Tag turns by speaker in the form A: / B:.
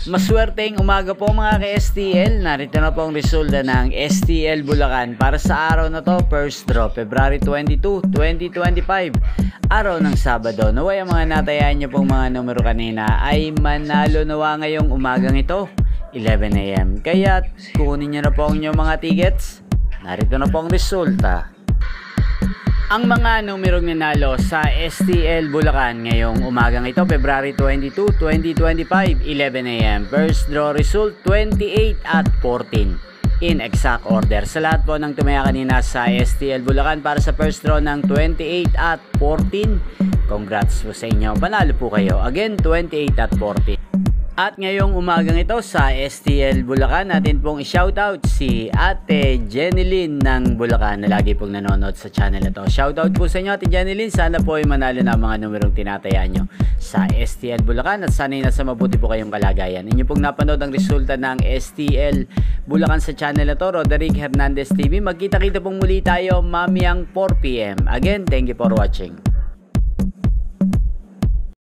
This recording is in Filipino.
A: Maswerteng umaga po mga ka-STL. Narito na po ang resulta ng STL Bulacan para sa araw na to, first draw, February 22, 2025. Araw ng Sabado. Naway ang mga natayaan nyo pong mga numero kanina ay manalo nawa ngayong umagang ito, 11 AM. Kaya kunin nyo na po ang inyong mga tickets. Narito na po ang resulta. Ang mga numerong nanalo sa STL Bulacan ngayong umagang ito, February 22, 2025, 11 AM. First draw result, 28 at 14. In exact order. Sa lahat po ng tumaya kanina sa STL Bulacan para sa first draw ng 28 at 14. Congrats po sa inyo. Panalo po kayo. Again, 28 at 14. At ngayong umagang ito sa STL Bulacan, natin pong i-shoutout si Ate Jenilyn ng Bulacan na lagi pong nanonood sa channel na to. Shoutout po sa inyo Ate Jenilyn, sana po ay manalo na mga numerong tinatayaan nyo sa STL Bulacan at sana'y nasa mabuti po kayong kalagayan. Inyo pong napanood ang resulta ng STL Bulacan sa channel na to, Roderick Hernandez TV. Magkita-kita pong muli tayo mamayang 4 PM. Again, thank you for watching.